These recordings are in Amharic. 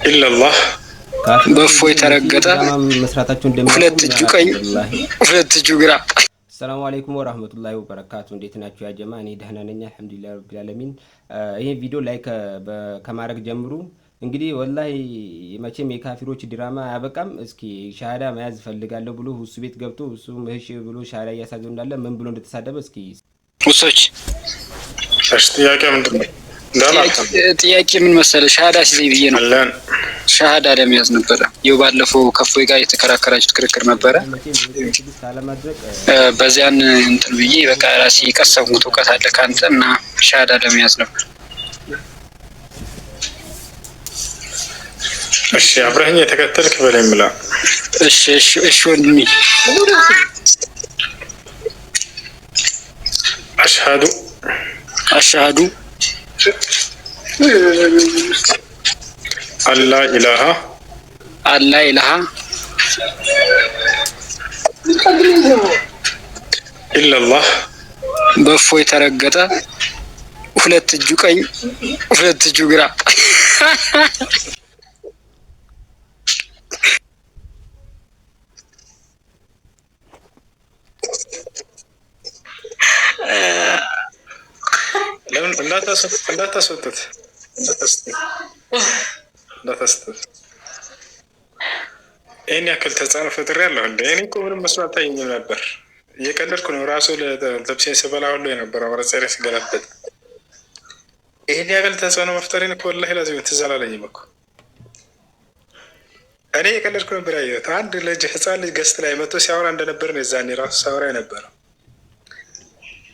ኢላላህ በእፎይ ተረገጠ ሁለት እጁ ቀኝ ሁለት እጁ ግራ። ሰላሙ አለይኩም ወራህመቱላሂ ወበረካቱ። እንዴት ናችሁ ያ ጀማ? እኔ ደህና ነኝ አልሐምዱሊላህ ረቢል ዓለሚን። ይሄን ቪዲዮ ላይክ ከማድረግ ጀምሩ። እንግዲህ ወላሂ መቼም የካፊሮች ድራማ አያበቃም። እስኪ ሻሃዳ መያዝ ፈልጋለሁ ብሎ እሱ ቤት ገብቶ እሱ እሺ ብሎ ሻሃዳ እያሳዘው እንዳለ ምን ብሎ እንደተሳደበ እስኪ ውሶች ጥያቄ ምንድን ነው? ጥያቄ ምን መሰለ? ሻሃዳ ሲዘይ ብዬ ነው ሻሃዳ ለመያዝ ነበረ። ይኸው ባለፈው ከፎይ ጋር የተከራከራችሁት ክርክር ነበረ። በዚያን እንትን ብዬ በቃ ራሴ የቀሰምኩት እውቀት አለ ከአንተ እና ሻሃዳ ለመያዝ ነበር። እሺ አብረኸኝ የተከተልክ በላይ ምላ። እሺ እሺ እሺ ወንድሜ አሽሃዱ አሽሃዱ አላ ኢላሃ ኢላላህ በእፎይ ተረገጠ ሁለት እጁ ቀኝ ሁለት እጁ ግራ። ለምን እንዳታስወጡት ይህን ያክል ተጽዕኖ ፈጥሬያለሁ እንደ እኔ እኮ ምንም መስሎ አልታየኝም ነበር። እየቀለድኩ ነው። ራሱ ለተብሴን ስበላ ሁሉ የነበረው አመረጸሪ ስገለበጥ ይህን ያክል ተጽዕኖ መፍጠሬን እኮ ወላሂ ላዚም ትዝ አላለኝም እኮ። እኔ እየቀለድኩ ነበር ያየሁት። አንድ ልጅ ህፃን ልጅ ገስት ላይ መጥቶ ሲያወራ እንደነበር ነው የዛኔ ራሱ ሳወራ የነበረው።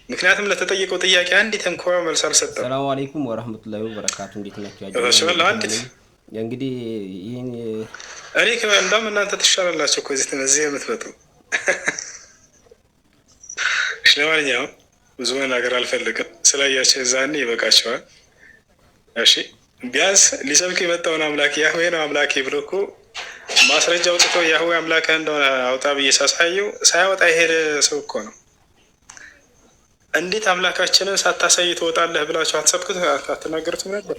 ምክንያቱም ለተጠየቀው ጥያቄ አንዲት እንኳ መልስ አልሰጠም። ሰላሙ አለይኩም ወራህመቱላሂ ወበረካቱ። እንዴት ናችሁ? አንዲት እንግዲህ ይሄን እኔ እንደውም እናንተ ትሻላላችሁ እኮ እዚህ የምትመጡ። እሺ ለማንኛውም ብዙ መናገር አልፈልግም። ስላያቸው ዛኔ ይበቃቸዋል። እሺ ቢያንስ ሊሰብክ የመጣውን አምላክ ያህዌ ነው አምላኬ ብሎ እኮ ማስረጃ አውጥቶ ያህዌ አምላክ እንደሆነ አውጣ ብዬ ሳሳየው ሳያወጣ የሄደ ሰው እኮ ነው። እንዴት አምላካችንን ሳታሳይ ትወጣለህ ብላችሁ አትሰብኩት አትናገሩትም ነበር?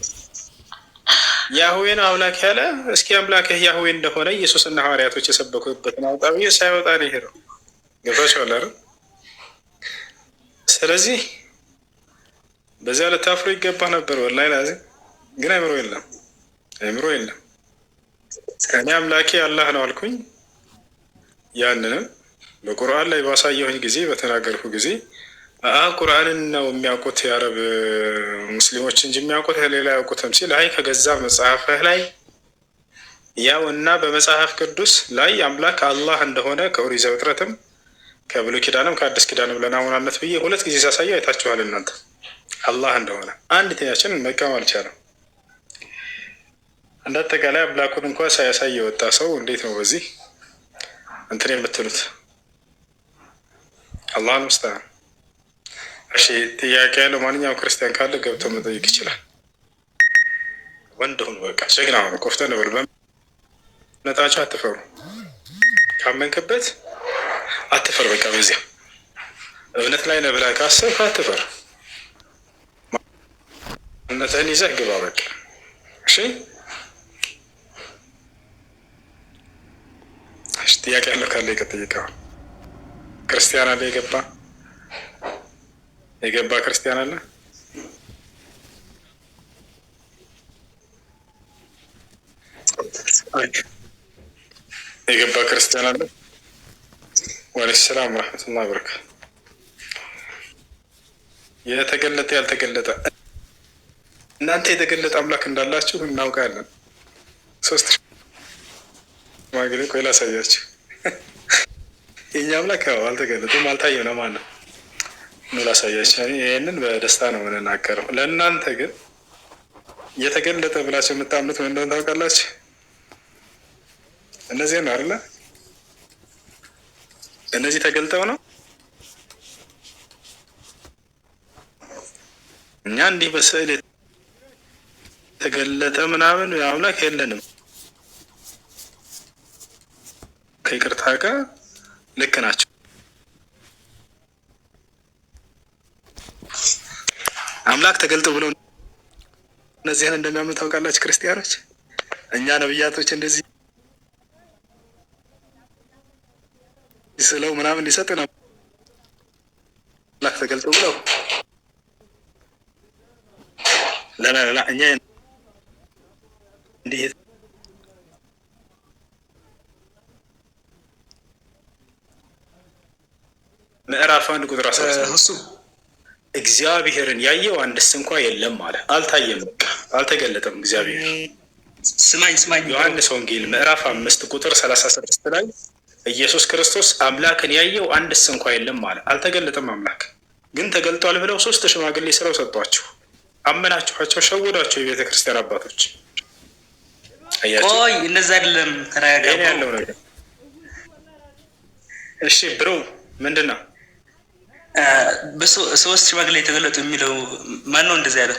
ያህዌ ነው አምላክ ያለ እስኪ አምላክህ ያህዌ እንደሆነ ኢየሱስና ሐዋርያቶች የሰበኩበትን አውጣ ብዬ ሳያወጣ ነው የሄደው። ገብቷችኋል አይደል? ስለዚህ በዚያ ልታፍሩ ይገባ ነበር። ወላሂ ላዚም ግን አይምሮ የለም። እኔ አምላኬ አላህ ነው አልኩኝ። ያንንም በቁርአን ላይ ባሳየሁኝ ጊዜ በተናገርኩ ጊዜ ቁርአንን ነው የሚያውቁት የአረብ ሙስሊሞች እንጂ የሚያውቁት ሌላ ያውቁትም ሲል አይ ከገዛ መጽሐፍህ ላይ ያው እና በመጽሐፍ ቅዱስ ላይ አምላክ አላህ እንደሆነ ከኦሪት ዘፍጥረትም ከብሉይ ኪዳንም ከአዲስ ኪዳንም ለናሙናነት ብዬ ሁለት ጊዜ ሳሳየው አይታችኋል እናንተ። አላህ እንደሆነ አንድ ተያችን መቃወም አልቻለም። እንደ አጠቃላይ አምላኩን እንኳን ሳያሳይ የወጣ ሰው እንዴት ነው በዚህ እንትን የምትሉት? አላህን ሙስተዓን። እሺ ጥያቄ ያለው ማንኛውም ክርስቲያን ካለ ገብቶ መጠየቅ ይችላል። ወንድ ሁኑ፣ በቃ ጀግና ሁኑ፣ ኮፍተን በሉ። በእምነታችሁ አትፈሩ፣ ካመንክበት አትፈር። በቃ በዚያ እምነት ላይ ነህ ብለህ ካሰብክ አትፈር፣ እምነትህን ይዘህ ግባ። በቃ እሺ። ጥያቄ ያለው ካለ ይጠይቀዋል። ክርስቲያን አለ የገባ ክርስቲያን አለ? የገባ ክርስቲያን አለ? ወአለይኩም ሰላም ወረሕመቱላሂ ወበረካቱህ። የተገለጠ ያልተገለጠ እናንተ የተገለጠ አምላክ እንዳላችሁ እናውቃለን። ሶስት ሽማግሌ ቆይ ላሳያችሁ። የእኛ አምላክ ያው አልተገለጠም አልታየም ነው ማለት ነው። ላሳያችሁ። ይህንን በደስታ ነው የምንናገረው። ለእናንተ ግን የተገለጠ ብላችሁ የምታምኑት ምን እንደሆነ ታውቃላችሁ? እነዚህ ነው አይደለ? እነዚህ ተገልጠው ነው። እኛ እንዲህ በስዕል የተገለጠ ምናምን አምላክ የለንም። ከይቅርታ ጋር ልክ ናቸው። አምላክ ተገልጦ ብለው እነዚህን እንደሚያምኑ ታውቃላችሁ ክርስቲያኖች። እኛ ነብያቶች እንደዚህ ስለው ምናምን ሊሰጥ ነው አላህ ተገልጦ ብለው ላ እኛ እንዲህ ምዕራፍ 1 ቁጥር 13 እግዚአብሔርን ያየው አንድስ እንኳ የለም አለ። አልታየም፣ አልተገለጠም እግዚአብሔር። ስማኝ ዮሐንስ ወንጌል ምዕራፍ 5 ቁጥር 36 ላይ ኢየሱስ ክርስቶስ አምላክን ያየው አንድስ እንኳ የለም አለ። አልተገለጠም አምላክ። ግን ተገልጧል ብለው 3 ሽማግሌ ስለው ሰጧቸው። አመናችኋቸው፣ ሸወዷቸው የቤተ ክርስቲያን አባቶች። ቆይ እንደዛ አይደለም፣ ተረጋጋ ያለው ነገር። እሺ ብሮ ምንድን ነው በሶስት ሽማግሌ የተገለጡ የሚለው ማን ነው? እንደዚህ ያለ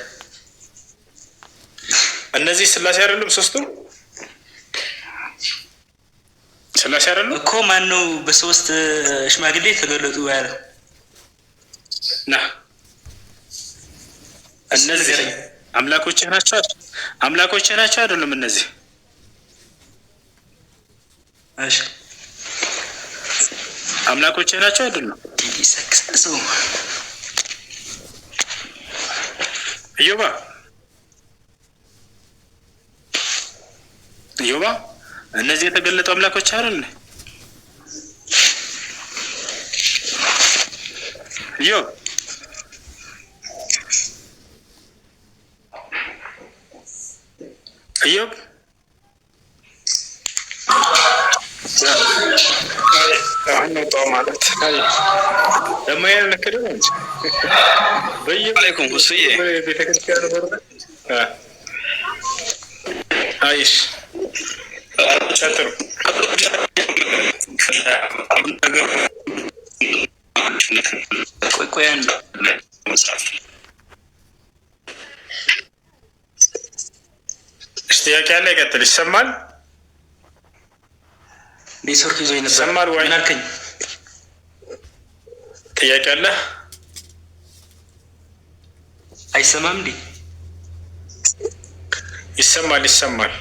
እነዚህ ስላሴ አይደሉም? ሶስቱ ስላሴ አይደሉም እኮ። ማን ነው በሶስት ሽማግሌ የተገለጡ ያለ? ና እነዚህ አምላኮች ናቸው። አምላኮች ናቸው አይደሉም? እነዚህ እሺ አምላኮች ናቸው አይደሉም? ይሰክሳል ሰው እዮባ እነዚህ የተገለጡ አምላኮች አይደል? እዮብ አንወጣው ማለት ለማየር ለከደ እንጂ በየአለይኩም ሁስዬ ቤተክርስቲያን ወርደ አይሽ ቻትሩ ቆያን ጥያቄ ያለ ይቀጥል። ይሰማል? ኔትወርክ ይዞ ነበር። ይሰማል ወይ? ምን አልከኝ? ጥያቄ አለ? አይሰማም እንዴ? ይሰማል።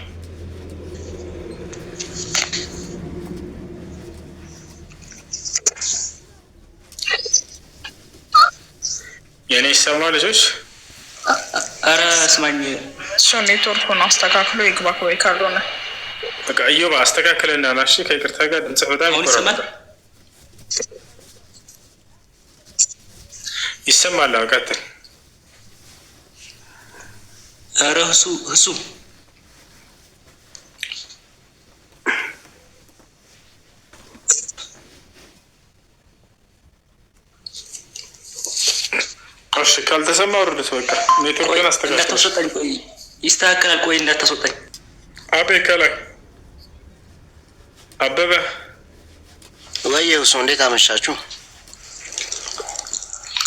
የኔ ይሰማል ልጆች? አረ ስማኝ፣ እሱ ኔትወርኩን አስተካክሎ ይግባ ወይ ካልሆነ በቃ እዮብ አስተካክለና ናሽ። ከይቅርታ ጋር ድምጽ በጣም ይሰማል። አውቃተን አረ እሱ እሺ ካልተሰማ ወርደት በቃ ኔትወርክን አስተካክል። እንዳታስወጣኝ፣ ቆይ ይስተካከላል። ቆይ እንዳታስወጣኝ። አቤ ከላይ አበበ ወይዬ እሱ እንዴት አመሻችሁ?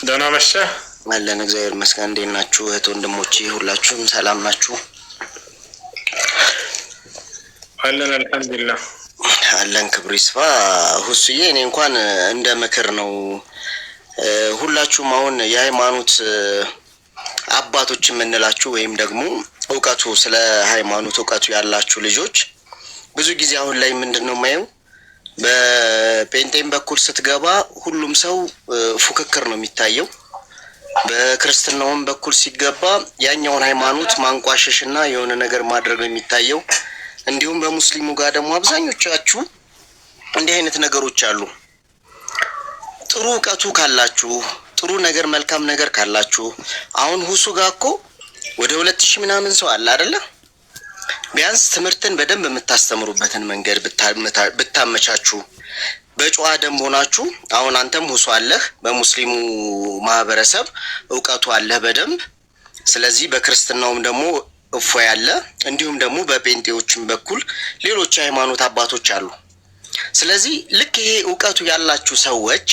ደህና መሸ አለን። እግዚአብሔር ይመስገን። እንዴት ናችሁ እህት ወንድሞቼ? ሁላችሁም ሰላም ናችሁ? አለን አልሐምዱሊላህ አለን። ክብሩ ይስፋ። ሁሱዬ እኔ እንኳን እንደ ምክር ነው ሁላችሁም አሁን የሃይማኖት አባቶች የምንላችሁ ወይም ደግሞ እውቀቱ ስለ ሃይማኖት እውቀቱ ያላችሁ ልጆች ብዙ ጊዜ አሁን ላይ ምንድነው ማየው በጴንጤም በኩል ስትገባ ሁሉም ሰው ፉክክር ነው የሚታየው። በክርስትናውም በኩል ሲገባ ያኛውን ሃይማኖት ማንቋሸሽና የሆነ ነገር ማድረግ ነው የሚታየው። እንዲሁም በሙስሊሙ ጋር ደግሞ አብዛኞቻችሁ እንዲህ አይነት ነገሮች አሉ። ጥሩ እውቀቱ ካላችሁ ጥሩ ነገር መልካም ነገር ካላችሁ አሁን ሁሱ ጋር እኮ ወደ 2000 ምናምን ሰው አለ አይደለ? ቢያንስ ትምህርትን በደንብ የምታስተምሩበትን መንገድ ብታመቻችሁ በጨዋ ደንብ ሆናችሁ አሁን አንተም ሁሱ አለህ፣ በሙስሊሙ ማህበረሰብ እውቀቱ አለህ በደንብ። ስለዚህ በክርስትናውም ደግሞ እፎ ያለ እንዲሁም ደግሞ በጴንጤዎችም በኩል ሌሎች ሃይማኖት አባቶች አሉ። ስለዚህ ልክ ይሄ እውቀቱ ያላችሁ ሰዎች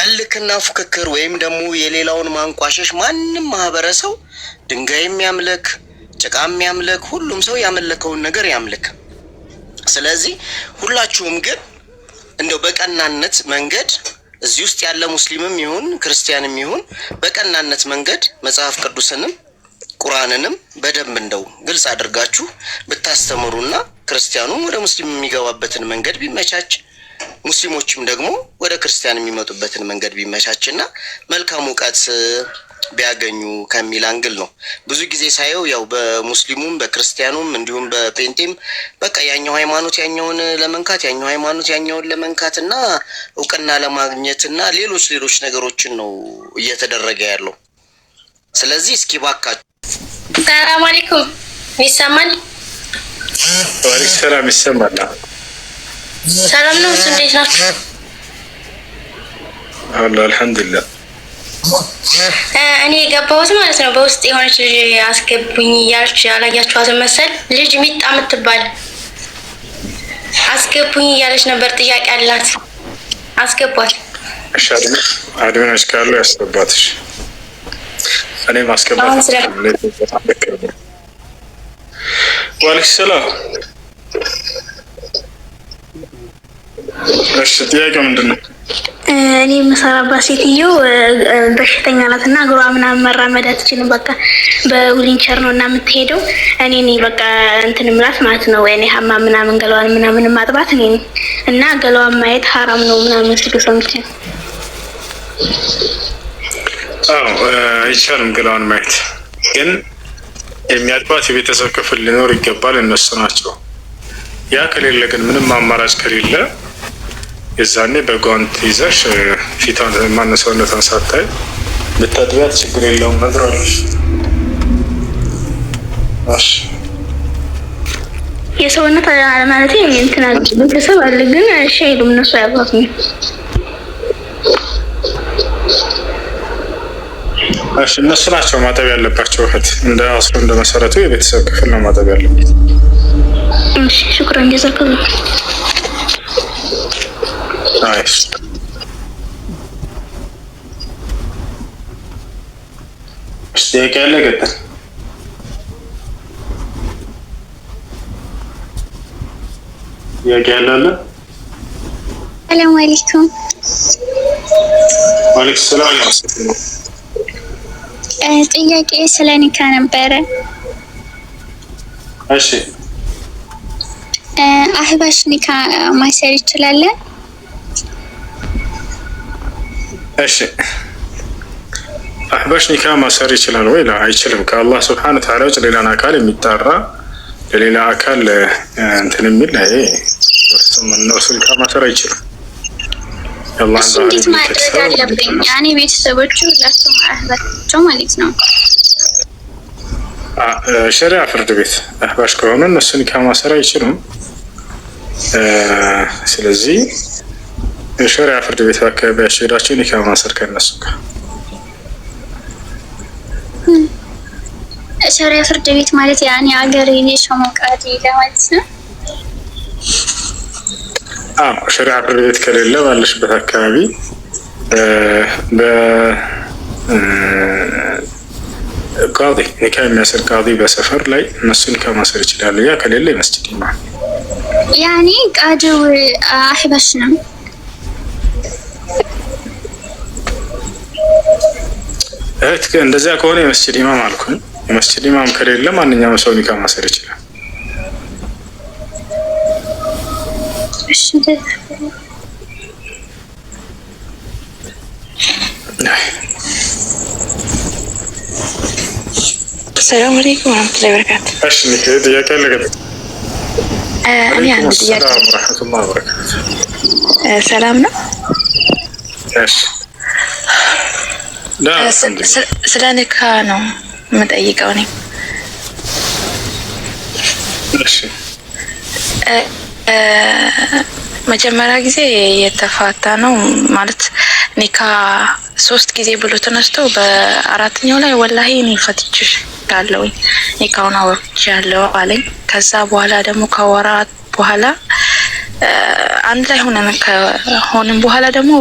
እልክና ፉክክር ወይም ደግሞ የሌላውን ማንቋሸሽ ማንም ማህበረሰብ ድንጋይ የሚያምልክ ጭቃ የሚያምልክ ሁሉም ሰው ያመለከውን ነገር ያምልክ። ስለዚህ ሁላችሁም ግን እንደው በቀናነት መንገድ እዚህ ውስጥ ያለ ሙስሊምም ይሁን ክርስቲያንም ይሁን በቀናነት መንገድ መጽሐፍ ቅዱስንም ቁርአንንም በደንብ እንደው ግልጽ አድርጋችሁ ብታስተምሩና ክርስቲያኑም ወደ ሙስሊም የሚገባበትን መንገድ ቢመቻች ሙስሊሞችም ደግሞ ወደ ክርስቲያን የሚመጡበትን መንገድ ቢመቻችና መልካም ዕውቀት ቢያገኙ ከሚል አንግል ነው። ብዙ ጊዜ ሳየው ያው በሙስሊሙም በክርስቲያኑም እንዲሁም በፔንቴም በቃ ያኛው ሃይማኖት ያኛውን ለመንካት ያኛው ሃይማኖት ያኛውን ለመንካትና ዕውቅና ለማግኘትና ሌሎች ነገሮችን ነው እየተደረገ ያለው። ስለዚህ እስኪ ባካችሁ። ሰላም አለይኩም ይሰማል? ወአለይኩም ሰላም ይሰማል። ሰላም ነው። እንዴት ናችሁ? አልሐምዱሊላህ። እኔ የገባሁት ማለት ነው በውስጥ የሆነች ልጅ አስገቡኝ እያለች ያላያችኋትን መሰል ልጅ ሚጣ የምትባል አስገቡኝ እያለች ነበር። ጥያቄ አላት፣ አስገቧት። እሺ አድሚኖች ካሉ ያስገባትሽ። እኔ ማስገባት ወአለይኩም ሰላም። እሺ ጥያቄው ምንድን ነው? እኔ የምሰራባት ሴትዮ በሽተኛ ናት እና እግሯ ምናምን መራመድ አትችልም። በቃ በዊልቸር ነው እና የምትሄደው። እኔ በቃ እንትን ምላት ማለት ነው። እኔ ሀማም ምናምን ገላዋን ምናምን ማጥባት እኔ እና ገላዋን ማየት ሀራም ነው ምናምን ሲሉ ሰምቼ። አይቻልም ገላዋን ማየት፣ ግን የሚያጥባት የቤተሰብ ክፍል ሊኖር ይገባል። እነሱ ናቸው። ያ ከሌለ ግን ምንም አማራጭ ከሌለ የዛኔ በጓንት ይዘሽ ፊቷን ማነሳውነቷን ሳታይ ብታጥቢያት ችግር የለውም። ነግሯለሽ። እሺ የሰውነት ማለት እንትና ቤተሰብ አለ፣ ግን እሺ አይሉም እነሱ አያባቱም። እሺ እነሱ ናቸው ማጠብ ያለባቸው። እህት እንደ አስሩ እንደ መሰረቱ የቤተሰብ ክፍል ነው ማጠብ ያለበት። እሺ ሽኩራን ጀዛከላህ። ናይስ። ጥያቄ ያለ ገጠር ጥያቄ ያለ አለ? ሰላም አለይኩም። ወአለይኩም ሰላም። ጥያቄ ስለ ኒካ ነበረ። እሺ አህባሽ ኒካ ማሰር ይችላል? እሺ አህባሽ ኒካ ማሰር ይችላል ወይ? አይችልም። ከአላህ ስብሐነ ወተዓላ ውጭ ሌላን አካል የሚጣራ ለሌላ አካል እንትን የሚል ይሄ እነሱ ኒካ ማሰር አይችልም። እሱ እንዴት ማድረግ አለብኝ? ያኔ ቤተሰቦቹ ሁላቸውም አህባቸው ማለት ነው። ሸሪዓ ፍርድ ቤት አህባሽ ከሆኑ እነሱ ኒካ ማሰር አይችሉም። ስለዚህ የሸሪዓ ፍርድ ቤት አካባቢያቸው ሄዳቸው ኒካ ማሰር ከነሱ ጋር። ሸሪዓ ፍርድ ቤት ማለት ያኔ ሀገር የሸሞቃት ለማለት ነው። ሸሪዓ ፍርድ ቤት ከሌለ ባለሽበት አካባቢ ቃዲ ኒካ የሚያስር ቃዲ በሰፈር ላይ እነሱ ኒካ ማሰር ይችላሉ። ያ ከሌለ የመስጂድ ኢማም ያኔ ቃዲው አህባሽ ነው። እህት እንደዚያ ከሆነ የመስጂድ ኢማም አልኩኝ። የመስጂድ ኢማም ከሌለ ማንኛውም ሰው ኒካ ማሰር ይችላል። ሰላም አለይኩም ወራህመቱላሂ ወበረካቱ። እሺ ጥያቄ አለ? እኔ አንድ ጥያቄ። ወራህመቱላሂ ወበረካቱ። ሰላም ነው? እሺ ስለ ኒካ ነው የምጠይቀው እኔ። እሺ መጀመሪያ ጊዜ የተፋታ ነው ማለት ኒካ 3 ጊዜ ብሎ ተነስቶ በአራተኛው ላይ ወላሂ እኔ ፈትቼሽ ያለውኝ ኒካውን አወርጃለሁ አለኝ። ከዛ በኋላ ደግሞ ከወራት በኋላ አንድ ላይ ሆነን በኋላ ደግሞ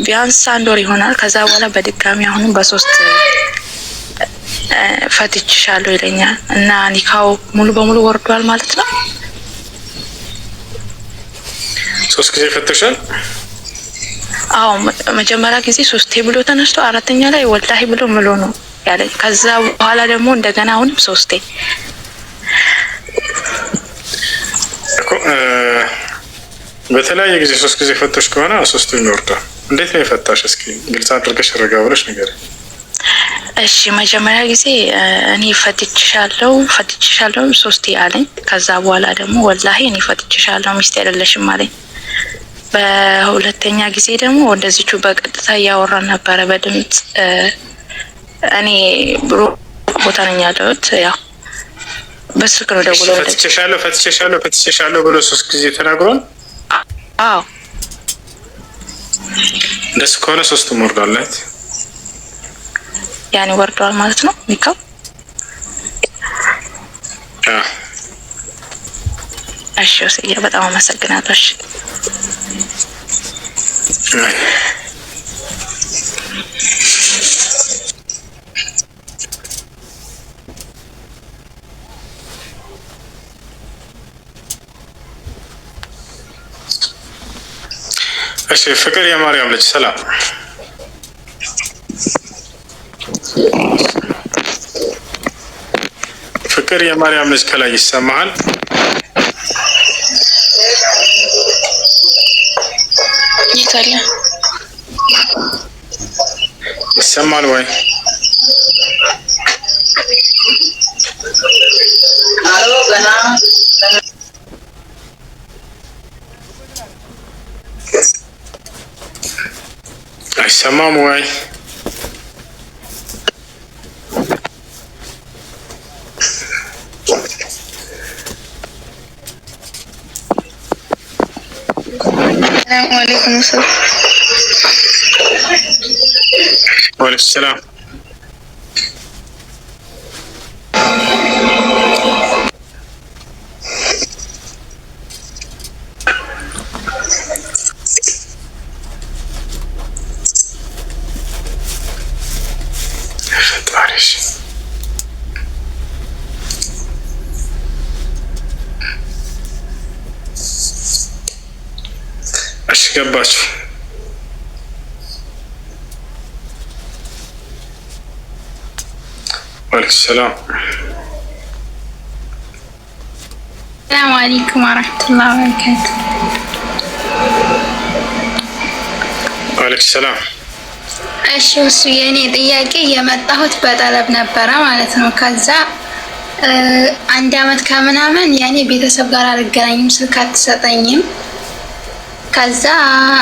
ቢያንስ 1 ወር ይሆናል። ከዛ በኋላ በድጋሚ አሁንም በ3 ፈትቼሻለሁ ይለኛል እና ኒካው ሙሉ በሙሉ ወርዷል ማለት ነው። 3 ጊዜ ፈትሻል? አዎ መጀመሪያ ጊዜ 3 ብሎ ተነስቶ አራተኛ ላይ ወላሂ ብሎ ምሎ ነው ያለኝ። ከዛ በኋላ ደግሞ እንደገና አሁንም 3 በተለያየ ጊዜ 3 ጊዜ ፈተሽ ከሆነ 3ኛው ይወርዳል። እንዴት ነው የፈታሽ? እስኪ ግልጽ አድርገሽ ረጋ ብለሽ ንገሪኝ። እሺ መጀመሪያ ጊዜ እኔ ፈትቼሻለሁ 3 አለኝ። ከዛ በኋላ ደግሞ ወላሂ እኔ ፈትቼሻለሁ ሚስት አይደለሽም አለኝ። በሁለተኛ ጊዜ ደግሞ እንደዚሁ በቀጥታ እያወራን ነበረ በድምጽ። እኔ ብሮ ቦታ ነኝ ያለሁት፣ ያው በስልክ ነው ደውለው ፈትቼሻለሁ ብሎ 3 ጊዜ ተናግሯል። አዎ እንደሱ ከሆነ 3ቱም ወርዷለት ያኔ ወርዷል ማለት ነው ኒካው። እሺ ወስያ በጣም አመሰግናለሁ። እሺ ፍቅር የማርያም ልጅ ሰላም። ፍቅር የማርያም ልጅ ከላይ ይሰማሃል? ይታለ ይሰማል ወይ? አሎ ገና አይሰማም ወይ? ሰላም አለይኩም ሰላም። ወአለይኩም ሰላም። እሺ ገባችሁ? ወአለይኩም ሰላም። ሰላም አለይኩም ወራህመቱላሂ ወበረካቱ። ወአለይኩም ሰላም። እሺ እሱ የኔ ጥያቄ የመጣሁት በጠለብ ነበረ ማለት ነው። ከዛ 1 አመት ከምናምን ያኔ ቤተሰብ ጋር አልገናኝም፣ ስልክ አትሰጠኝም። ከዛ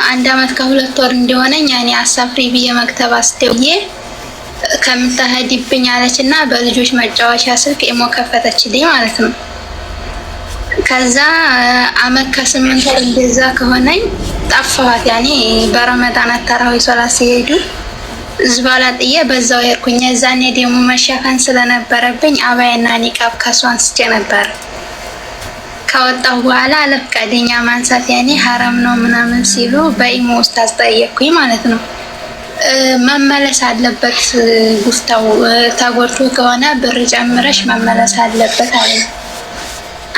1 አመት ከ2 ወር እንደሆነኝ ያኔ አሳፍሪ ብዬ መክተብ አስደውዬ ከምታሄድብኝ አለችና በልጆች መጫወቻ ስልክ ኢሞ ከፈተችልኝ ማለት ነው። ከዛ አመት ከ8 ወር እንደዛ ከሆነኝ ጠፋኋት። ያኔ በረመዳን ተራዊ ሶላት ሲሄዱ ዝባላ ጥዬ በዛው ሄድኩኝ። እዛኔ ደግሞ መሸፈን ስለነበረብኝ አባይና ኒቃብ ከሷ አንስቼ ነበር። ከወጣሁ በኋላ ለፍቃደኛ ማንሳት ያኔ ሐራም ነው ምናምን ሲሉ በኢሞ ውስጥ አስጠየቅኩኝ ማለት ነው። መመለስ አለበት ጉፍታው ተጎድቶ ከሆነ ብር ጨምረሽ መመለስ አለበት አለ።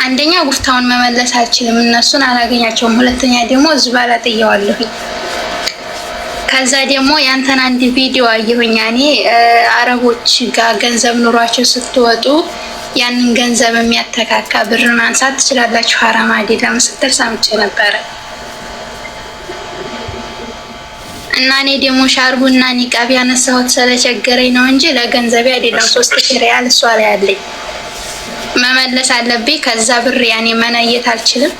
አንደኛ ጉፍታውን መመለስ አልችልም፣ እነሱን አላገኛቸውም። ሁለተኛ ደግሞ ዝባላ ጥየዋለሁኝ። ከዛ ደግሞ ያንተን አንድ ቪዲዮ አየሁኝ። ያኔ አረቦች ጋር ገንዘብ ኑሯቸው ስትወጡ ያንን ገንዘብ የሚያተካካ ብር ማንሳት ትችላላችሁ ሐራም አይደለም ስትል ሰምቼ ነበረ። እና እኔ ደግሞ ሻርቡና ኒቃብ ያነሳሁት ስለቸገረኝ ነው እንጂ ለገንዘብ አይደለም። 3000 ሪያል እሷ ላይ አለኝ መመለስ አለብኝ። ከዛ ብር ያኔ መነየት አልችልም።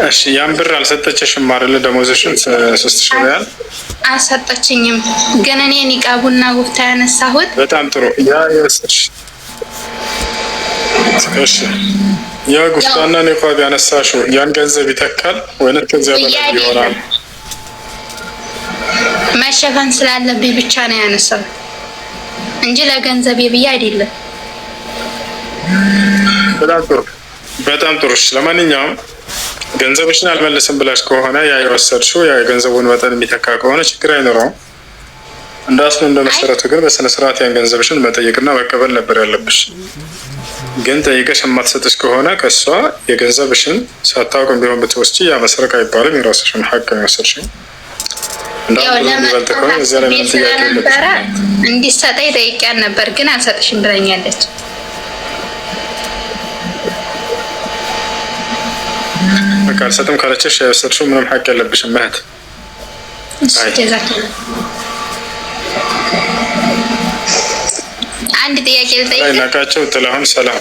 እሺ ያን ብር አልሰጠችሽም አይደል? ደሞዝሽን 3000 ሪያል አልሰጠችኝም። ግን እኔ ኒቃቡና ጉፍታ ያነሳሁት በጣም ጥሩ ያ ይወስድሽ። እሺ ያ ጉፍታና ኒቃብ ያነሳሽው ያን ገንዘብ ይተካል ወይስ ከዚያ በላይ ይሆናል? መሸፈን ስላለብኝ ብቻ ነው ያነሳው እንጂ ለገንዘብ ብዬ አይደለም። በጣም ጥሩ። ለማንኛውም ገንዘብሽን አልመለስም ብላሽ ከሆነ ያ የወሰድሽው ያ የገንዘቡን መጠን የሚተካ ከሆነ ችግር አይኖረውም። እንዳስኑ እንደመሰረቱ ግን በስነ ስርዓት ያን ገንዘብሽን መጠየቅና መቀበል ነበር ያለብሽ። ግን ጠይቀሽ የማትሰጥሽ ከሆነ ከሷ የገንዘብሽን ሳታውቅም ቢሆን ብትወስጂ ያ መስረቅ አይባልም። የራስሽን ሀቅ ነው የወሰድሽው። ያው ለምን ስለነበረ እንዲሰጠኝ ጠይቂያን ነበር፣ ግን አልሰጥሽም ብለኛለች። በቃ አልሰጥም ካለችሽ የወሰድሽው ምንም ሀቅ የለብሽም እህት። አንድ ጥያቄ ልጠይቅ። ናቃቸው ጥላሁን ሰላም